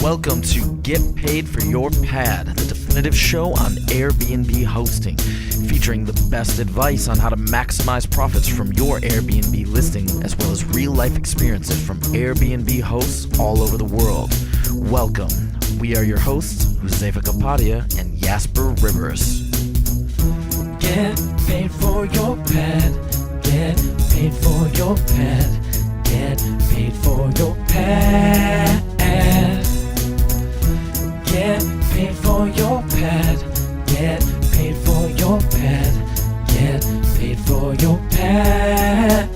Welcome to Get Paid for Your Pad, the definitive show on Airbnb hosting, featuring the best advice on how to maximize profits from your Airbnb listing, as well as real-life experiences from Airbnb hosts all over the world. Welcome. We are your hosts, Josefa Kapadia and Jasper Rivers. Get paid for your pad. Get paid for your pad. Get paid for your pad. Get paid for your pad. Get paid for your pad. Get paid for your pad.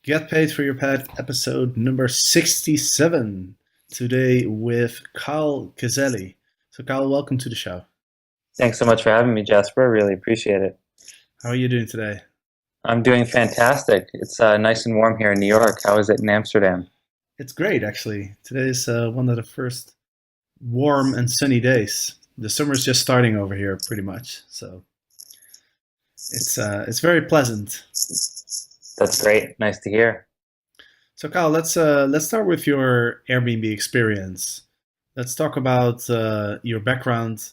Get Paid for Your Pad, episode number 67. Today with Kyle Gesuelli. So Kyle, welcome to the show. Thanks so much for having me, Jasper. I really appreciate it. How are you doing today? I'm doing fantastic. It's nice and warm here in New York. How is it in Amsterdam? It's great, actually. Today is one of the first warm and sunny days. The summer's just starting over here, pretty much. So it's very pleasant. That's great. Nice to hear. So Kyle, let's start with your Airbnb experience. Let's talk about your background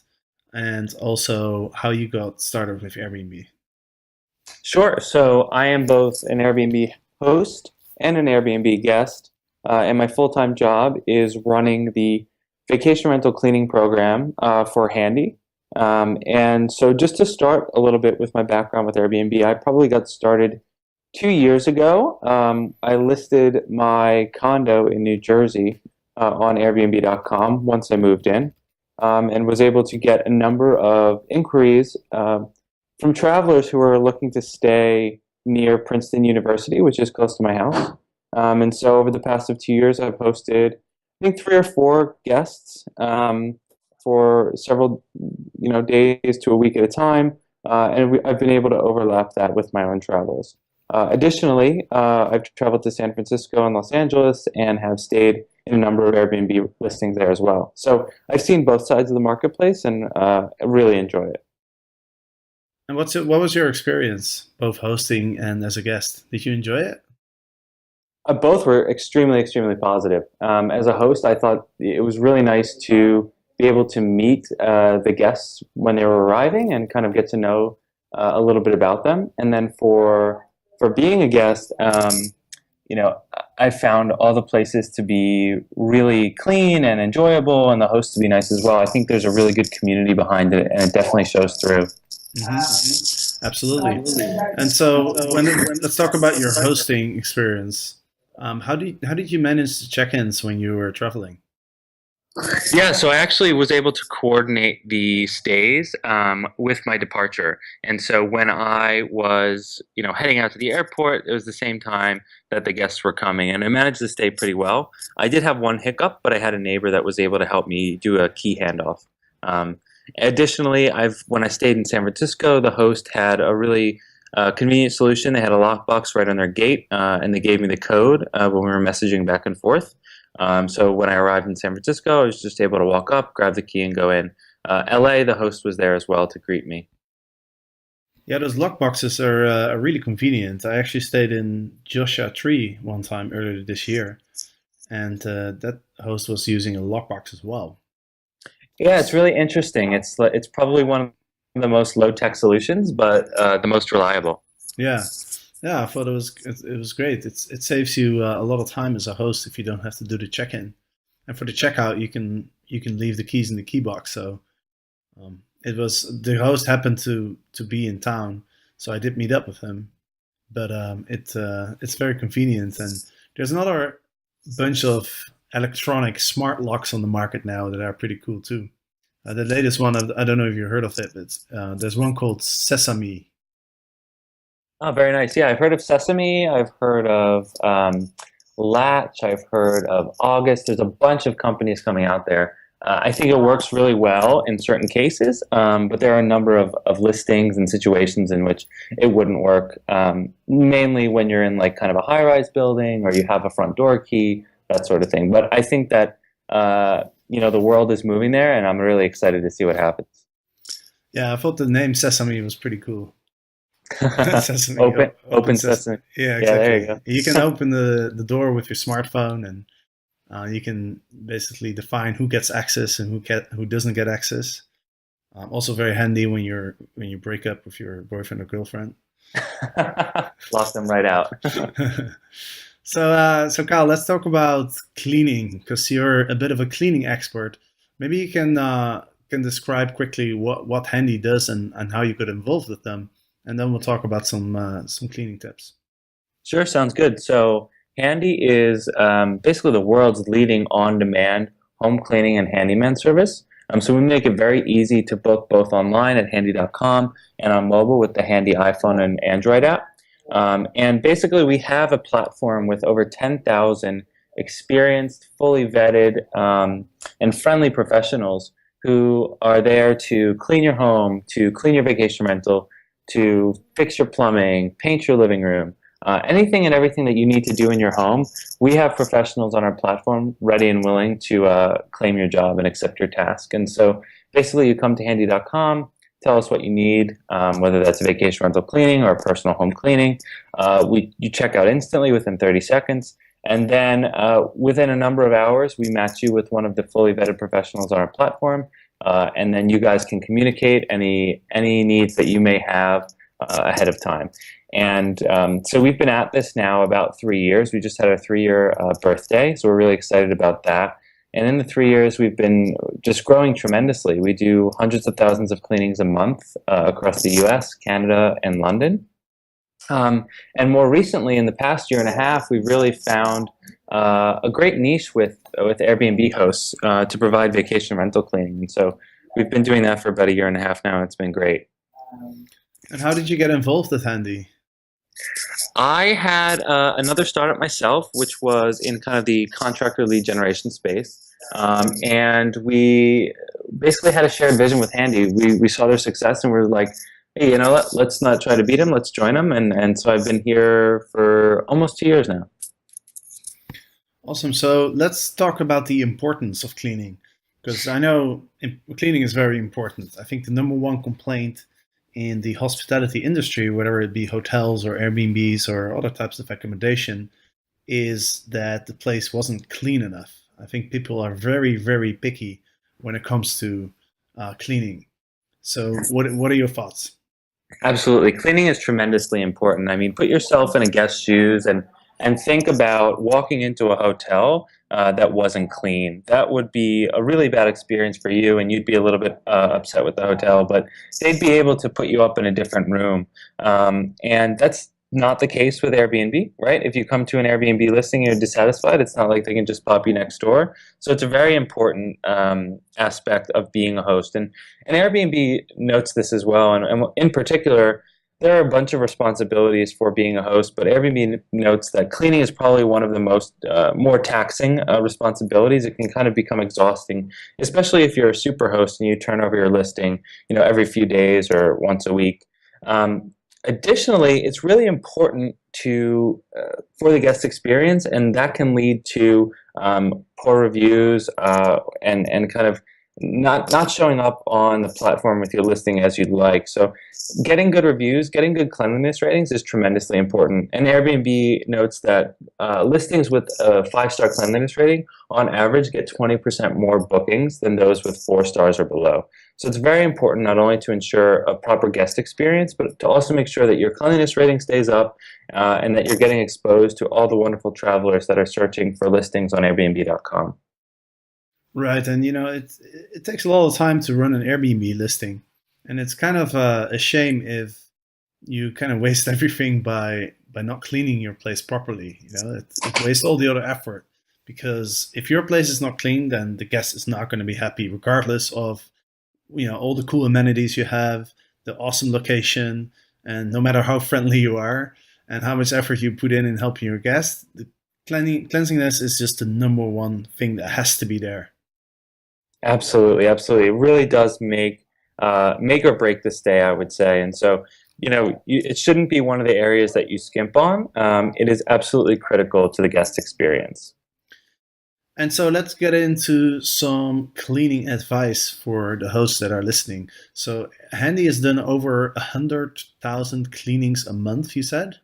and also how you got started with Airbnb. Sure. So I am both an Airbnb host and an Airbnb guest, and my full-time job is running the vacation rental cleaning program for Handy. And so just to start a little bit with my background with Airbnb, I probably got started 2 years ago. I listed my condo in New Jersey on Airbnb.com once I moved in, and was able to get a number of inquiries from travelers who are looking to stay near Princeton University, which is close to my house. And so over the past of 2 years, I've hosted, I think, 3 or 4 guests for several days to a week at a time, and I've been able to overlap that with my own travels. Additionally, I've traveled to San Francisco and Los Angeles and have stayed in a number of Airbnb listings there as well. So I've seen both sides of the marketplace and I really enjoy it. And what was your experience, both hosting and as a guest? Did you enjoy it? Both were extremely, extremely positive. As a host, I thought it was really nice to be able to meet the guests when they were arriving and kind of get to know a little bit about them. And then for being a guest, I found all the places to be really clean and enjoyable, and the host to be nice as well. I think there's a really good community behind it, and it definitely shows through. Mm-hmm. Absolutely. And so, let's talk about your hosting experience. How did you manage the check-ins when you were traveling? Yeah, so I actually was able to coordinate the stays with my departure. And so when I was, heading out to the airport, it was the same time that the guests were coming, and I managed to stay pretty well. I did have one hiccup, but I had a neighbor that was able to help me do a key handoff. Additionally, when I stayed in San Francisco, the host had a really convenient solution. They had a lockbox right on their gate, and they gave me the code when we were messaging back and forth. So when I arrived in San Francisco, I was just able to walk up, grab the key, and go in. LA, the host was there as well to greet me. Yeah, those lockboxes are really convenient. I actually stayed in Joshua Tree one time earlier this year, and that host was using a lockbox as well. Yeah, it's really interesting. It's probably one of the most low-tech solutions, but the most reliable. Yeah, I thought it was great. It saves you a lot of time as a host if you don't have to do the check-in, and for the checkout you can leave the keys in the key box. So the host happened to be in town, so I did meet up with him. But it's very convenient, and there's another bunch of electronic smart locks on the market now that are pretty cool too. The latest one, I don't know if you heard of it, but there's one called Sesame. Oh, very nice. Yeah, I've heard of Sesame. I've heard of Latch. I've heard of August. There's a bunch of companies coming out there. I think it works really well in certain cases, but there are a number of listings and situations in which it wouldn't work, mainly when you're in like kind of a high-rise building or you have a front door key, that sort of thing. But I think that the world is moving there, and I'm really excited to see what happens. Yeah, I thought the name Sesame was pretty cool. Sesame, Open Sesame. Yeah, Yeah, there exactly. you go. You can open the door with your smartphone, and you can basically define who gets access and who doesn't get access. Also very handy when you break up with your boyfriend or girlfriend. Lock them right out. So Kyle, let's talk about cleaning because you're a bit of a cleaning expert. Maybe you can describe quickly what Handy does and how you could involve with them, and then we'll talk about some cleaning tips. Sure, sounds good. So Handy is basically the world's leading on-demand home cleaning and handyman service. So we make it very easy to book both online at handy.com and on mobile with the Handy iPhone and Android app. And basically we have a platform with over 10,000 experienced, fully vetted, and friendly professionals who are there to clean your home, to clean your vacation rental, to fix your plumbing, paint your living room, anything and everything that you need to do in your home. We have professionals on our platform ready and willing to claim your job and accept your task. And so basically you come to handy.com, tell us what you need, whether that's a vacation rental cleaning or personal home cleaning. You check out instantly within 30 seconds. And then within a number of hours, we match you with one of the fully vetted professionals on our platform. And then you guys can communicate any needs that you may have ahead of time. And so we've been at this now about 3 years. We just had our 3-year birthday, so we're really excited about that. And in the 3 years, we've been just growing tremendously. We do hundreds of thousands of cleanings a month across the US, Canada, and London. And more recently, in the past year and a half, we've really found a great niche with Airbnb hosts to provide vacation rental cleaning. And so we've been doing that for about a year and a half now, and it's been great. And how did you get involved with Handy? I had another startup myself, which was in kind of the contractor lead generation space. And we basically had a shared vision with Handy. We saw their success and we were like, hey, you know what, let's not try to beat them, let's join them. And so I've been here for almost 2 years now. Awesome. So let's talk about the importance of cleaning, because I know cleaning is very important. I think the number one complaint in the hospitality industry, whether it be hotels or Airbnbs or other types of accommodation, is that the place wasn't clean enough. I think people are very, very picky when it comes to cleaning. So what are your thoughts? Absolutely. Cleaning is tremendously important. I mean, put yourself in a guest's shoes and think about walking into a hotel that wasn't clean. That would be a really bad experience for you, and you'd be a little bit upset with the hotel, but they'd be able to put you up in a different room. And that's not the case with Airbnb, right? If you come to an Airbnb listing and you're dissatisfied, it's not like they can just pop you next door. So it's a very important aspect of being a host. And Airbnb notes this as well. And in particular, there are a bunch of responsibilities for being a host, but Airbnb notes that cleaning is probably one of the most more taxing responsibilities. It can kind of become exhausting, especially if you're a super host and you turn over your listing, every few days or once a week. Additionally, it's really important for the guest experience, and that can lead to poor reviews and kind of not showing up on the platform with your listing as you'd like. So getting good reviews, getting good cleanliness ratings is tremendously important. And Airbnb notes that listings with a 5-star cleanliness rating on average get 20% more bookings than those with 4 stars or below. So it's very important not only to ensure a proper guest experience, but to also make sure that your cleanliness rating stays up and that you're getting exposed to all the wonderful travelers that are searching for listings on Airbnb.com. Right, and it takes a lot of time to run an Airbnb listing, and it's kind of a shame if you kind of waste everything by not cleaning your place properly. It wastes all the other effort, because if your place is not clean, then the guest is not going to be happy, regardless of all the cool amenities you have, the awesome location, and no matter how friendly you are and how much effort you put in helping your guests, the cleanliness is just the number one thing that has to be there. Absolutely, absolutely. It really does make or break the stay, I would say. And so, it shouldn't be one of the areas that you skimp on. It is absolutely critical to the guest experience. And so let's get into some cleaning advice for the hosts that are listening. So Handy has done over 100,000 cleanings a month, you said?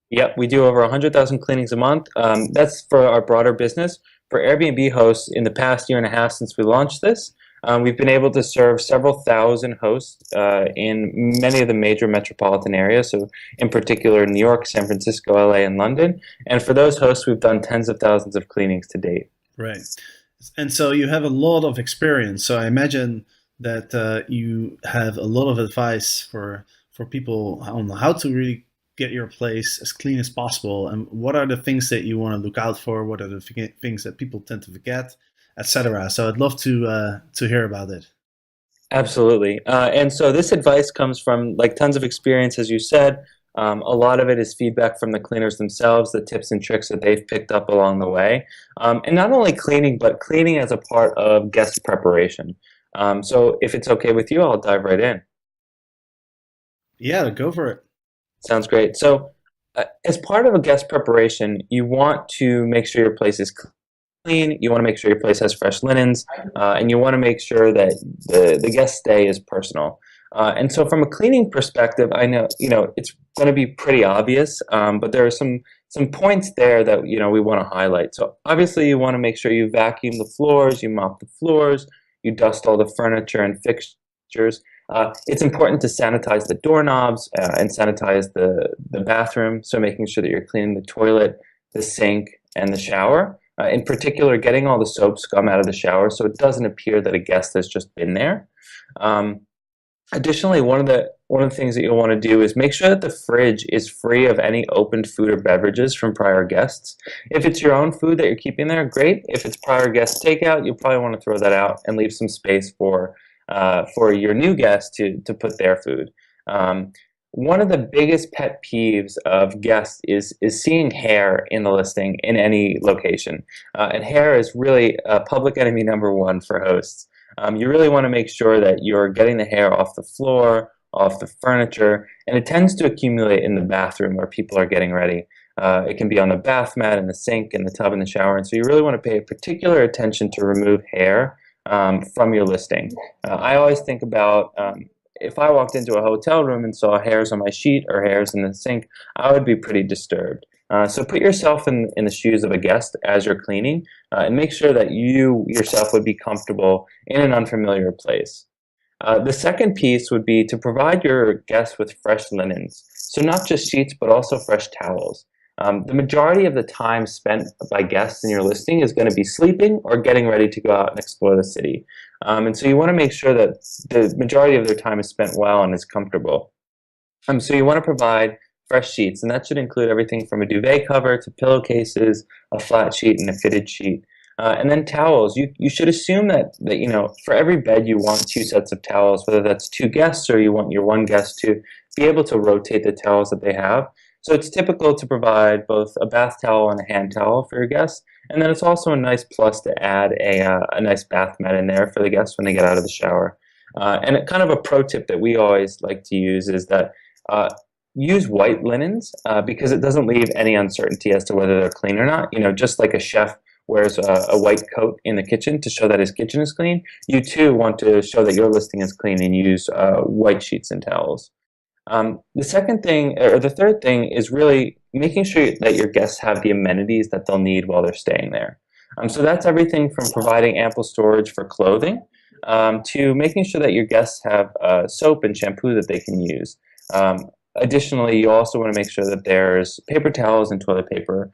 Yep, we do over 100,000 cleanings a month. That's for our broader business. For Airbnb hosts, in the past year and a half since we launched this, we've been able to serve several thousand hosts in many of the major metropolitan areas. So, in particular, New York, San Francisco, LA, and London. And for those hosts, we've done tens of thousands of cleanings to date. Right. And so you have a lot of experience. So I imagine that you have a lot of advice for people on how to really get your place as clean as possible. And what are the things that you want to look out for? What are the things that people tend to forget, etc. So I'd love to hear about it. Absolutely. And so this advice comes from like tons of experience, as you said. A lot of it is feedback from the cleaners themselves, the tips and tricks that they've picked up along the way. And not only cleaning, but cleaning as a part of guest preparation. So if it's okay with you, I'll dive right in. Yeah, go for it. Sounds great. So as part of a guest preparation, you want to make sure your place is clean. You want to make sure your place has fresh linens, and you want to make sure that the guest stay is personal. And so, from a cleaning perspective, I know it's going to be pretty obvious, but there are some points there that we want to highlight. So, obviously, you want to make sure you vacuum the floors, you mop the floors, you dust all the furniture and fixtures. It's important to sanitize the doorknobs and sanitize the bathroom. So, making sure that you're cleaning the toilet, the sink, and the shower. In particular, getting all the soap scum out of the shower so it doesn't appear that a guest has just been there. Additionally, one of the things that you'll want to do is make sure that the fridge is free of any opened food or beverages from prior guests. If it's your own food that you're keeping there, great. If it's prior guest takeout, you'll probably want to throw that out and leave some space for your new guests to put their food. One of the biggest pet peeves of guests is seeing hair in the listing in any location. And hair is really public enemy number one for hosts. You really want to make sure that you're getting the hair off the floor, off the furniture, and it tends to accumulate in the bathroom where people are getting ready. It can be on the bath mat, in the sink, in the tub, in the shower, and so you really want to pay particular attention to remove hair from your listing. I always think about if I walked into a hotel room and saw hairs on my sheet or hairs in the sink, I would be pretty disturbed. So put yourself in the shoes of a guest as you're cleaning and make sure that you yourself would be comfortable in an unfamiliar place. The second piece would be to provide your guests with fresh linens. So not just sheets, but also fresh towels. The majority of the time spent by guests in your listing is going to be sleeping or getting ready to go out and explore the city. And so you want to make sure that the majority of their time is spent well and is comfortable. So you want to provide fresh sheets, and that should include everything from a duvet cover to pillowcases, a flat sheet, and a fitted sheet. And then towels. You should assume that for every bed you want two sets of towels, whether that's two guests or you want your one guest to be able to rotate the towels that they have. So it's typical to provide both a bath towel and a hand towel for your guests. And then it's also a nice plus to add a nice bath mat in there for the guests when they get out of the shower. And kind of a pro tip that we always like to use is that use white linens because it doesn't leave any uncertainty as to whether they're clean or not. Just like a chef wears a white coat in the kitchen to show that his kitchen is clean, you too want to show that your listing is clean and use white sheets and towels. The second thing, or the third thing, is really making sure that your guests have the amenities that they'll need while they're staying there. So that's everything from providing ample storage for clothing to making sure that your guests have soap and shampoo that they can use. Additionally, you also want to make sure that there's paper towels and toilet paper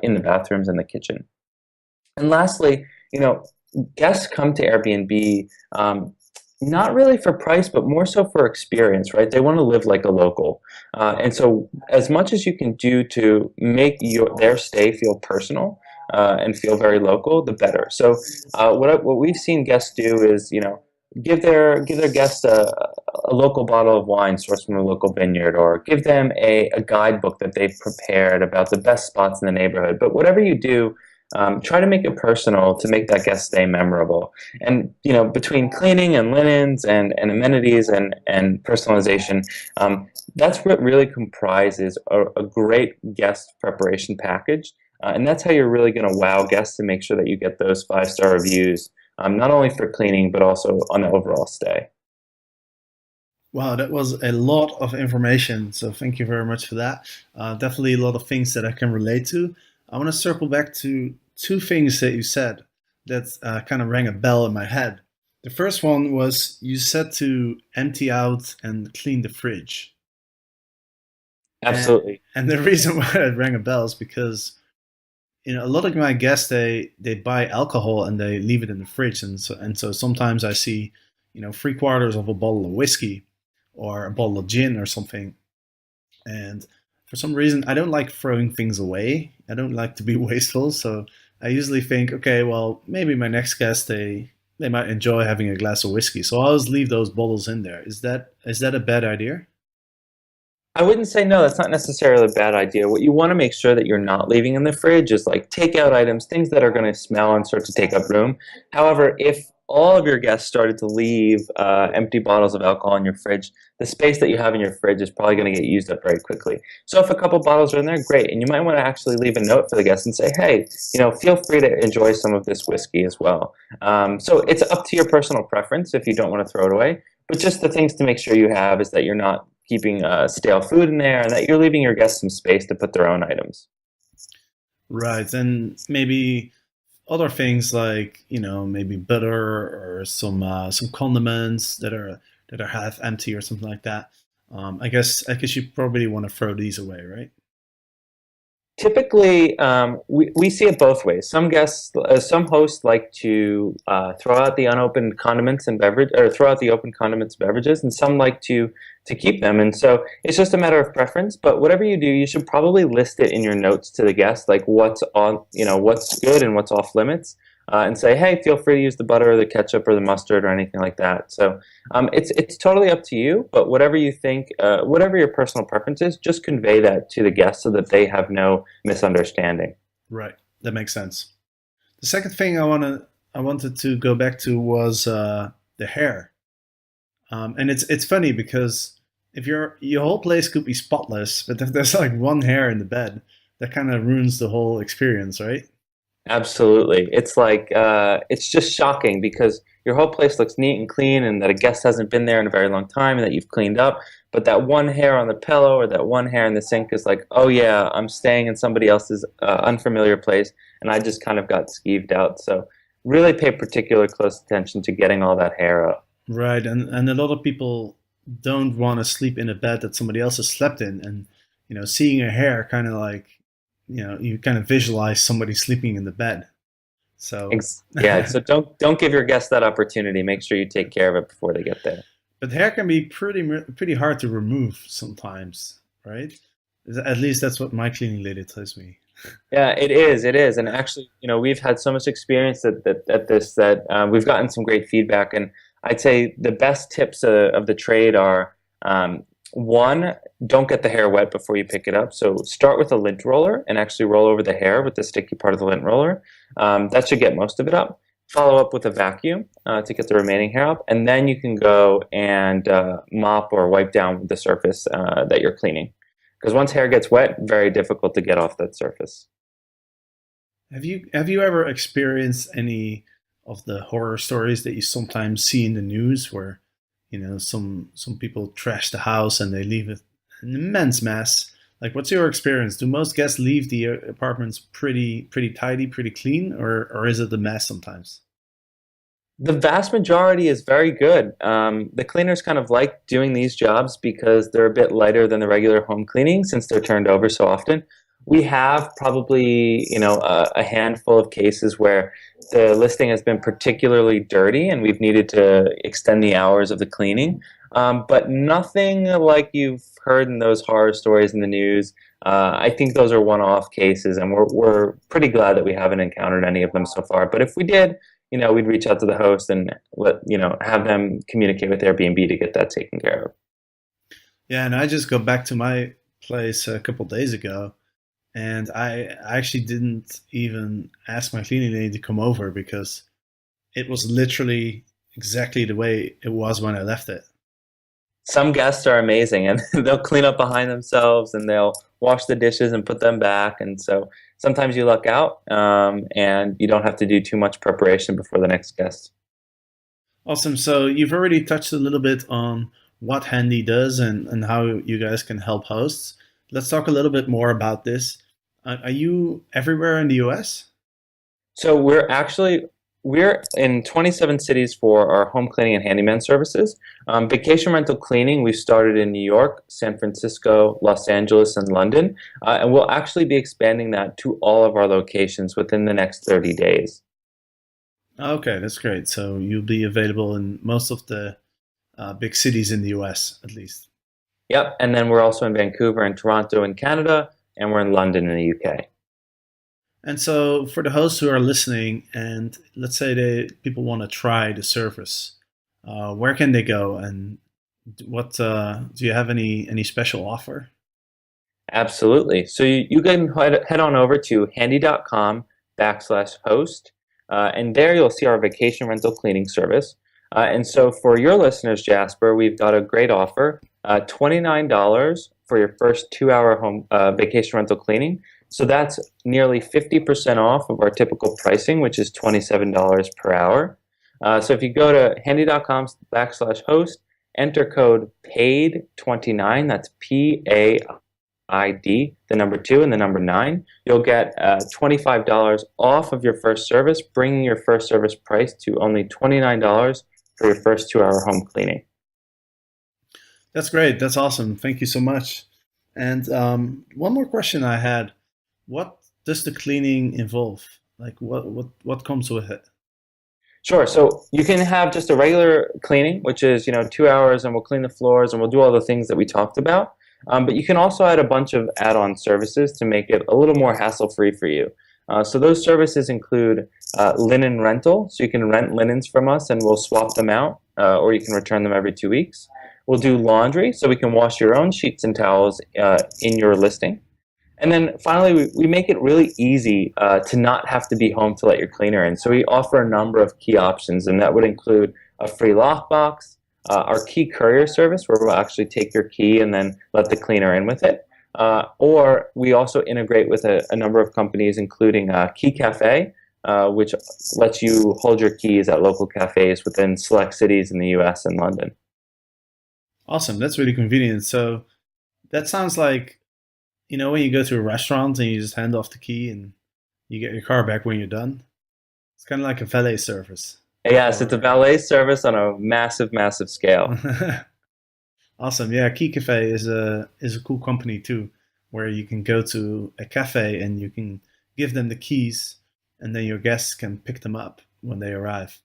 in the bathrooms and the kitchen. And lastly, guests come to Airbnb not really for price, but more so for experience, right? They want to live like a local. And so as much as you can do to make their stay feel personal and feel very local, the better. So what we've seen guests do is, give their guests a local bottle of wine sourced from a local vineyard, or give them a guidebook that they've prepared about the best spots in the neighborhood. But whatever you do, try to make it personal to make that guest stay memorable. And between cleaning and linens and amenities and personalization, that's what really comprises a great guest preparation package And that's how you're really going to wow guests and make sure that you get those 5-star reviews, not only for cleaning, but also on the overall stay. Wow, that was a lot of information. So thank you very much for that. Definitely a lot of things that I can relate to. I want to circle back to two things that you said that kind of rang a bell in my head. The first one was you said to empty out and clean the fridge. Absolutely. And the reason why it rang a bell is because a lot of my guests they buy alcohol and they leave it in the fridge, and so sometimes I see 3/4 of a bottle of whiskey or a bottle of gin or something, and for some reason I don't like throwing things away. I don't like to be wasteful, so I usually think, okay, well, maybe my next guest they might enjoy having a glass of whiskey, so I'll just leave those bottles in there. Is that a bad idea? I wouldn't say no, that's not necessarily a bad idea. What you want to make sure that you're not leaving in the fridge is like takeout items, things that are going to smell and start to take up room. However, if all of your guests started to leave empty bottles of alcohol in your fridge, the space that you have in your fridge is probably going to get used up very quickly. So if a couple bottles are in there, great. And you might want to actually leave a note for the guests and say, hey, feel free to enjoy some of this whiskey as well. So it's up to your personal preference if you don't want to throw it away. But just the things to make sure you have is that you're not keeping stale food in there and that you're leaving your guests some space to put their own items. Right, and maybe other things like maybe butter or some condiments that are half empty or something like that. I guess you probably want to throw these away, right? Typically, we see it both ways. Some guests, some hosts like to throw out the unopened condiments and beverage, or throw out the open condiments and beverages, and some like to keep them. And so it's just a matter of preference. But whatever you do, you should probably list it in your notes to the guests, like what's on, what's good and what's off limits, and say, hey, feel free to use the butter or the ketchup or the mustard or anything like that. So it's totally up to you, but whatever you think, whatever your personal preference is, just convey that to the guests so that they have no misunderstanding. Right, that makes sense. The second thing I wanted to go back to was the hair, and it's funny because if your whole place could be spotless, but if there's like one hair in the bed, that kind of ruins the whole experience, right? Absolutely. It's like, it's just shocking because your whole place looks neat and clean and that a guest hasn't been there in a very long time and that you've cleaned up. But that one hair on the pillow or that one hair in the sink is like, oh yeah, I'm staying in somebody else's unfamiliar place and I just kind of got skeeved out. So really pay particular close attention to getting all that hair up. Right, and a lot of people don't want to sleep in a bed that somebody else has slept in, and seeing a hair kind of like you kind of visualize somebody sleeping in the bed. So yeah, so don't give your guests that opportunity. Make sure you take care of it before they get there. But hair can be pretty hard to remove sometimes, right? At least that's what my cleaning lady tells me. Yeah, it is, and actually, we've had so much experience at this that we've gotten some great feedback, and I'd say the best tips of the trade are. One, don't get the hair wet before you pick it up. So start with a lint roller and actually roll over the hair with the sticky part of the lint roller. That should get most of it up. Follow up with a vacuum to get the remaining hair up. And then you can go and mop or wipe down the surface that you're cleaning. Because once hair gets wet, very difficult to get off that surface. Have you ever experienced any of the horror stories that you sometimes see in the news where some people trash the house and they leave it an immense mess? Like, what's your experience? Do most guests leave the apartments pretty tidy, pretty clean, or is it a mess sometimes? The vast majority is very good. The cleaners kind of like doing these jobs because they're a bit lighter than the regular home cleaning since they're turned over so often. We have probably, a handful of cases where the listing has been particularly dirty and we've needed to extend the hours of the cleaning. But nothing like you've heard in those horror stories in the news. I think those are one-off cases, and we're pretty glad that we haven't encountered any of them so far. But if we did, we'd reach out to the host and have them communicate with Airbnb to get that taken care of. Yeah, and I just got back to my place a couple days ago. And I actually didn't even ask my cleaning lady to come over because it was literally exactly the way it was when I left it. Some guests are amazing and they'll clean up behind themselves and they'll wash the dishes and put them back. And so sometimes you luck out, and you don't have to do too much preparation before the next guest. Awesome. So you've already touched a little bit on what Handy does and how you guys can help hosts. Let's talk a little bit more about this. Are you everywhere in the US? So we're in 27 cities for our home cleaning and handyman services. Vacation rental cleaning, we've started in New York, San Francisco, Los Angeles, and London. And we'll actually be expanding that to all of our locations within the next 30 days. Okay, that's great. So you'll be available in most of the big cities in the US, at least. Yep, and then we're also in Vancouver and Toronto in Canada, and we're in London in the UK. And so for the hosts who are listening, and let's say people want to try the service, where can they go, and what do you have any special offer? Absolutely. So you can head on over to handy.com/host, and there you'll see our vacation rental cleaning service. And so for your listeners, Jasper, we've got a great offer, $29 for your first 2-hour home vacation rental cleaning. So that's nearly 50% off of our typical pricing, which is $27 per hour. So if you go to handy.com/host, enter code PAID29, that's PAID, the number 2 and the number 9, you'll get $25 off of your first service, bringing your first service price to only $29 for your first 2-hour home cleaning. That's great. That's awesome. Thank you so much. And one more question I had. What does the cleaning involve? Like what comes with it? Sure. So you can have just a regular cleaning, which is 2 hours, and we'll clean the floors and we'll do all the things that we talked about. But you can also add a bunch of add-on services to make it a little more hassle-free for you. So those services include linen rental. So you can rent linens from us and we'll swap them out, or you can return them every 2 weeks. We'll do laundry, so we can wash your own sheets and towels in your listing. And then finally, we make it really easy to not have to be home to let your cleaner in. So we offer a number of key options, and that would include a free lockbox, our key courier service, where we'll actually take your key and then let the cleaner in with it. Or we also integrate with a number of companies, including Key Cafe, which lets you hold your keys at local cafes within select cities in the US and London. Awesome. That's really convenient. So that sounds like, when you go to a restaurant and you just hand off the key and you get your car back when you're done. It's kind of like a valet service. Yes, it's a valet service on a massive, massive scale. Awesome. Yeah, Key Cafe is a cool company too, where you can go to a cafe and you can give them the keys, and then your guests can pick them up when they arrive.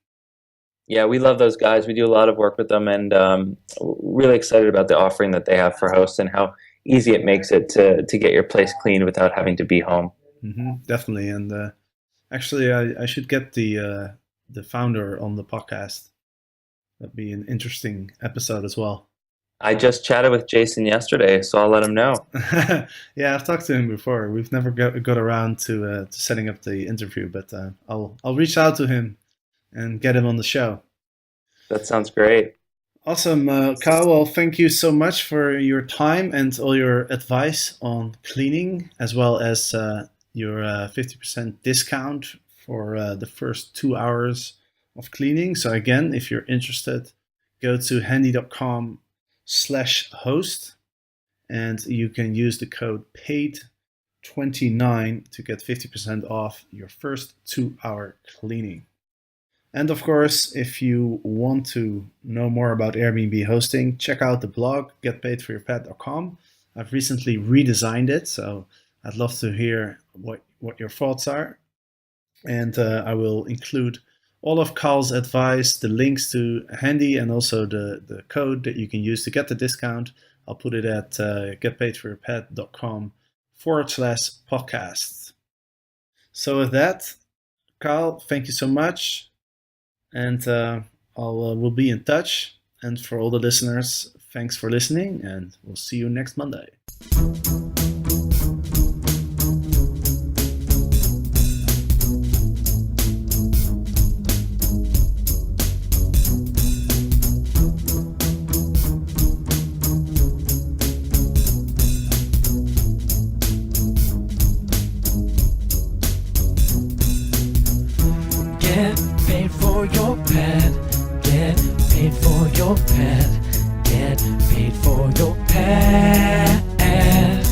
Yeah, we love those guys. We do a lot of work with them, and really excited about the offering that they have for hosts and how easy it makes it to get your place cleaned without having to be home. Definitely. And actually, I should get the founder on the podcast. That'd be an interesting episode as well. I just chatted with Jason yesterday, so I'll let him know. Yeah, I've talked to him before. We've never got around to setting up the interview, but I'll reach out to him and get him on the show. That sounds great. Awesome. Kyle, well, thank you so much for your time and all your advice on cleaning, as well as your 50% discount for the first 2 hours of cleaning. So again, if you're interested, go to handy.com/host, and you can use the code PAID29 to get 50% off your first 2-hour cleaning. And of course, if you want to know more about Airbnb hosting, check out the blog, getpaidforyourpet.com. I've recently redesigned it, so I'd love to hear what your thoughts are. And I will include all of Carl's advice, the links to Handy, and also the code that you can use to get the discount. I'll put it at getpaidforyourpet.com/podcast. So with that, Carl, thank you so much. And we'll be in touch. And for all the listeners, thanks for listening, and we'll see you next Monday. paid for your pet. Get paid for your pet.